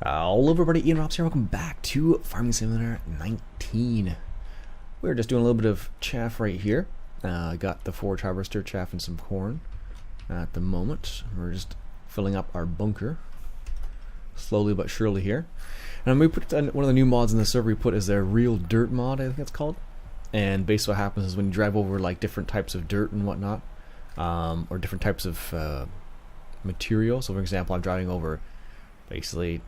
Hello everybody, Iain Robson here. Welcome back to Farming Simulator 19. We're just doing a little bit of chaff right here. I got the forage harvester chaffing some corn at the moment. We're just filling up our bunker slowly but surely here. And we put one of the new mods in the server we put is their real dirt mod, I think it's called. And basically what happens is when you drive over like different types of dirt and whatnot, or different types of material. So for example, I'm driving over basically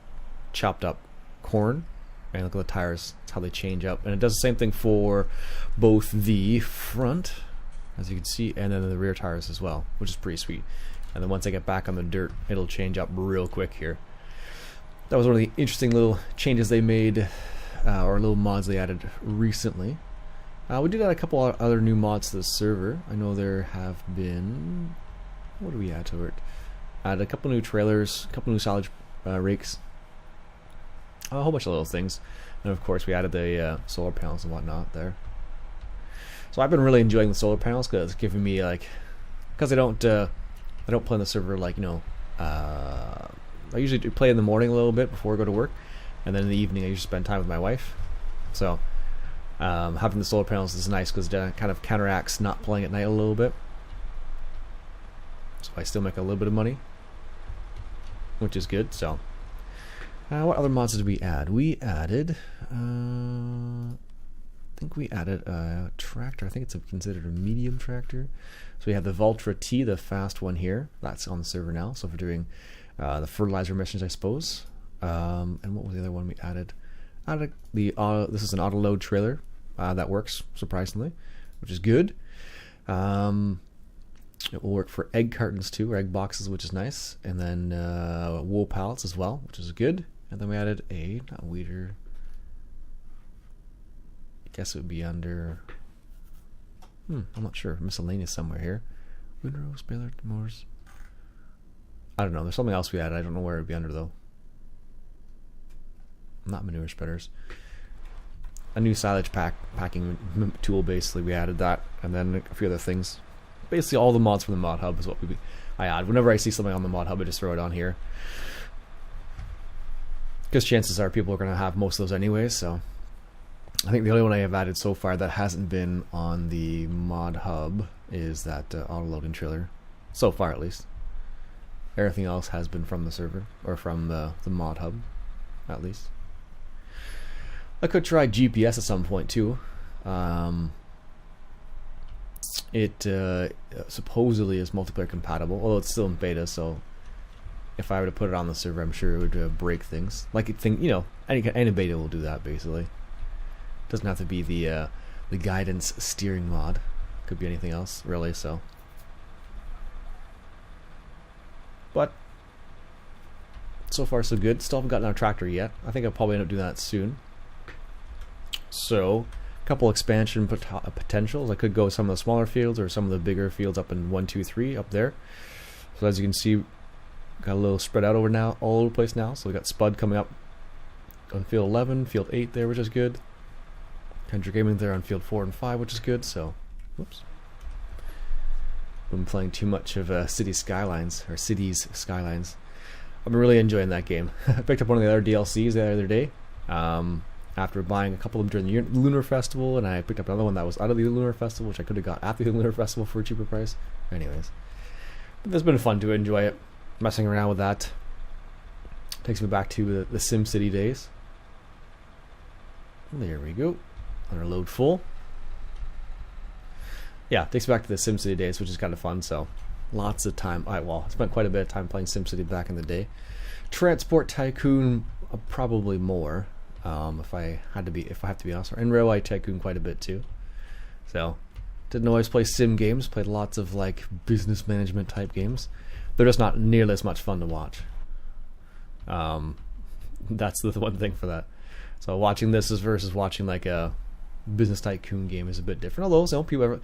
chopped up corn, and look at the tires, that's how they change up. And it does the same thing for both the front, as you can see, and then the rear tires as well, which is pretty sweet. And then once I get back on the dirt, it'll change up real quick here. That was one of the interesting little changes they made, or little mods they added recently. We did add a couple other new mods to the server. I know there have been, what do we add to it? Added a couple new trailers, a couple new silage rakes, a whole bunch of little things, and of course we added the solar panels and whatnot there. So I've been really enjoying the solar panels because it's giving me like, because I don't play on the server like, you know, I usually do play in the morning a little bit before I go to work, and then in the evening I usually spend time with my wife. So having the solar panels is nice because it kind of counteracts not playing at night a little bit. So I still make a little bit of money, which is good. So what other mods did we add? We added, I think we added a tractor. I think it's considered a medium tractor. So we have the Valtra T, the fast one here. That's on the server now. So for doing the fertilizer missions, I suppose. And what was the other one we added? Added the this is an auto load trailer that works surprisingly, which is good. It will work for egg cartons too, or egg boxes, which is nice, and then wool pallets as well, which is good. And then we added a, not weeder, I guess it would be under, I'm not sure, miscellaneous somewhere here. Windrows, baler, mowers. I don't know, there's something else we added, I don't know where it would be under though. Not manure spreaders. A new silage packing tool, basically, we added that, and then a few other things. Basically all the mods from the mod hub is what I add. Whenever I see something on the mod hub, I just throw it on here, because chances are people are going to have most of those anyways. So I think the only one I have added so far that hasn't been on the mod hub is that auto loading trailer, so far at least. Everything else has been from the server, or from the mod hub at least. I could try GPS at some point too. It supposedly is multiplayer compatible, although it's still in beta. So if I were to put it on the server, I'm sure it would break things. Like you know, any beta will do that basically. Doesn't have to be the guidance steering mod. Could be anything else really. So, but so far so good. Still haven't gotten our tractor yet. I think I'll probably end up doing that soon. So, a couple expansion potentials. I could go some of the smaller fields or some of the bigger fields up in 1, 2, 3 up there. So as you can see, got a little spread out over now, all over the place now. So we got Spud coming up on field 11, field 8 there, which is good. Kendrick Gaming there on field 4 and 5, which is good. So, whoops. Been playing too much of Cities Skylines. I've been really enjoying that game. I picked up one of the other DLCs the other day. After buying a couple of them during the Lunar Festival, and I picked up another one that was out of the Lunar Festival, which I could have got after the Lunar Festival for a cheaper price. Anyways, but it's been fun to enjoy it, messing around with that. Takes me back to the SimCity days. There we go. Let her load full. Yeah, takes me back to the SimCity days, which is kind of fun. So, lots of time. I spent quite a bit of time playing SimCity back in the day. Transport Tycoon, probably more. If I have to be honest, and Railway Tycoon quite a bit too. So, didn't always play sim games. Played lots of like business management type games. They're just not nearly as much fun to watch. That's the one thing for that. So watching this versus watching like a business tycoon game is a bit different. Although some people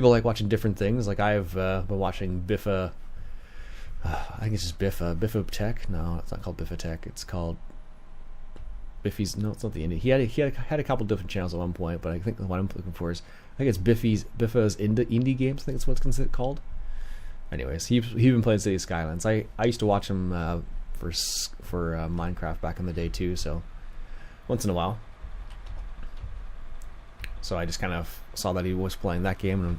like watching different things. Like I've been watching Biffa. I think it's just Biffa Tech. No, it's not called Biffa Tech. It's called Biffy's. No, it's not the indie. He had a couple different channels at one point, but I think the one I'm looking for is, I think it's Biffa's indie games. I think it's what's called. Anyways, he's been playing City Skylines. I used to watch him for Minecraft back in the day too. So once in a while. So I just kind of saw that he was playing that game and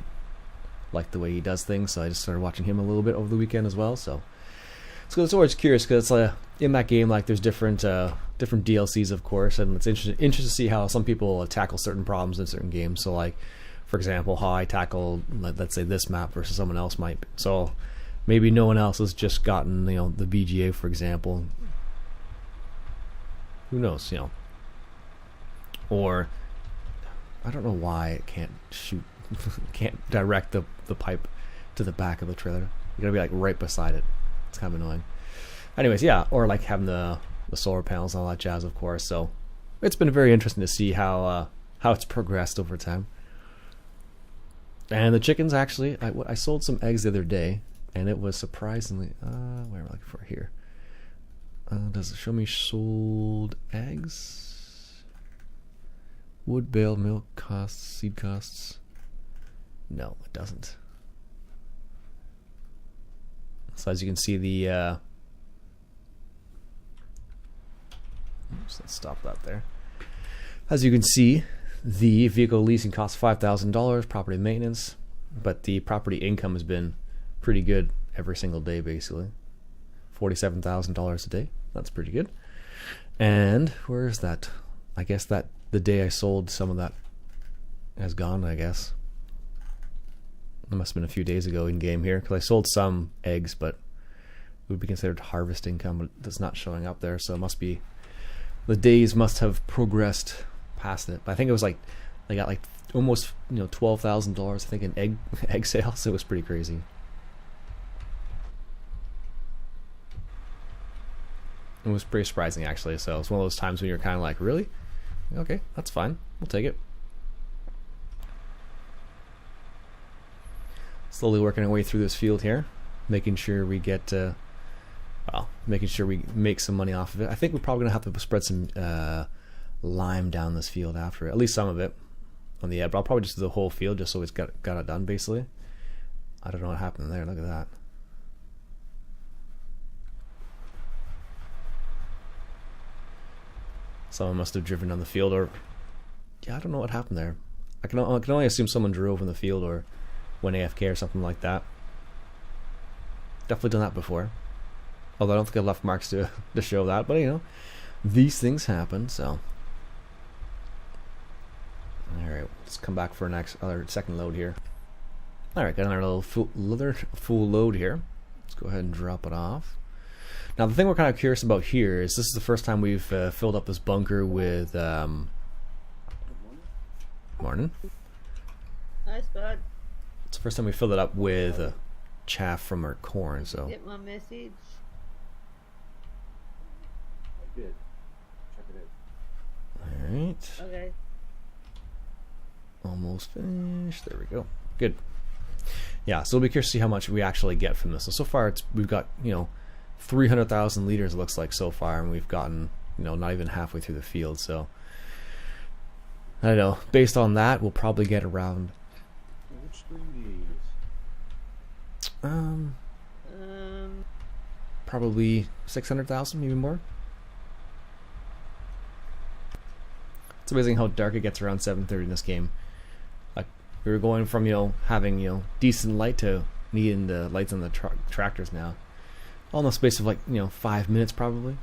liked the way he does things. So I just started watching him a little bit over the weekend as well. So it's always curious because in that game, like there's different DLCs, of course, and it's interesting to see how some people tackle certain problems in certain games. So like, for example, how I tackle, let's say, this map versus someone else might. So maybe no one else has just gotten, the VGA, for example. Who knows, Or I don't know why it can't shoot, can't direct the pipe to the back of the trailer. You gotta be like right beside it. It's kind of annoying. Anyways, yeah, or like having the solar panels and all that jazz, of course. So it's been very interesting to see how it's progressed over time. And the chickens, actually, I sold some eggs the other day, and it was surprisingly, where am I looking for here? Does it show me sold eggs? Wood, bale, milk costs, seed costs. No, it doesn't. So as you can see, the oops, let's stop that there. As you can see, the vehicle leasing costs $5,000, property maintenance, but the property income has been pretty good every single day, basically. $47,000 a day. That's pretty good. And where is that? I guess that the day I sold some of that has gone, I guess. It must have been a few days ago in game here, because I sold some eggs, but it would be considered harvest income, but it's not showing up there, so it must be, the days must have progressed past it. But I think it was like, they got like almost $12,000, I think, in egg sales. It was pretty crazy. It was pretty surprising, actually. So it's one of those times when you're kind of like, really? Okay, that's fine. We'll take it. Slowly working our way through this field here, making sure we get, making sure we make some money off of it. I think we're probably gonna have to spread some lime down this field after it, at least some of it on the edge. But I'll probably just do the whole field just so it's got it done, basically. I don't know what happened there. Look at that. Someone must have driven down the field, or yeah, I don't know what happened there. I can only assume someone drove in the field or went AFK or something like that. Definitely done that before. Although I don't think I left marks to show that, but these things happen. So, all right, let's come back for our second load here. All right, got another little full load here. Let's go ahead and drop it off. Now the thing we're kind of curious about here is this is the first time we've filled up this bunker with morning. Nice, bud. It's the first time we filled it up with chaff from our corn. So get my message. I did. Check it out. all right. Okay. Almost finished. There we go. Good. Yeah, so we'll be curious to see how much we actually get from this. So far we've got 300,000 liters, it looks like, so far, and we've gotten not even halfway through the field. So I don't know, based on that we'll probably get around Which screen do you use? Probably 600,000, maybe more. It's amazing how dark it gets around 7:30 in this game. Like, we were going from having decent light to needing the lights on the tractors now, all in the space of like 5 minutes, probably.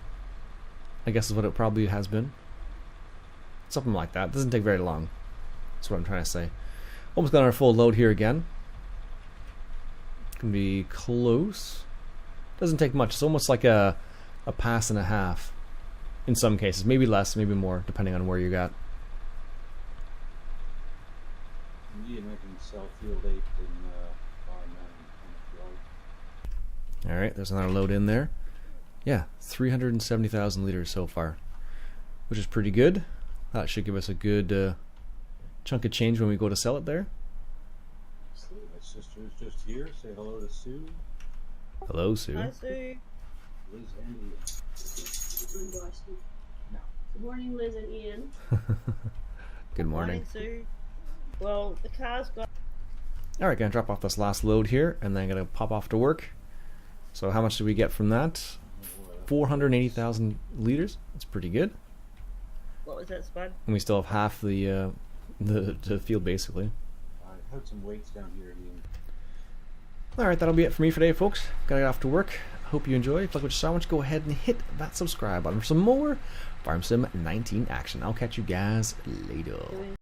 I guess is what it probably has been. Something like that. It doesn't take very long. That's what I'm trying to say. Almost got our full load here again. Can be close. Doesn't take much. It's almost like a pass and a half in some cases. Maybe less, maybe more, depending on where you got. Iain, I can sell field 8 in line 9 on the field. Alright, there's another load in there. Yeah, 370,000 liters so far, which is pretty good. That should give us a good chunk of change when we go to sell it there. My sister is just here. Say hello to Sue. Hello, Sue. Hi, Sue. Liz and Iain. No. Good morning, Liz and Ian. Good morning. Sue. Well, the car's got. Alright, gonna drop off this last load here, and then gonna pop off to work. So how much do we get from that? 480,000 liters. That's pretty good. What was that, Spud? And we still have half the field basically. I heard some weights down here, Ian. Alright, that'll be it for me for today, folks. Gotta get off to work. Hope you enjoy. If you like what you saw, why don't you go ahead and hit that subscribe button for some more Farm Sim 19 action. I'll catch you guys later.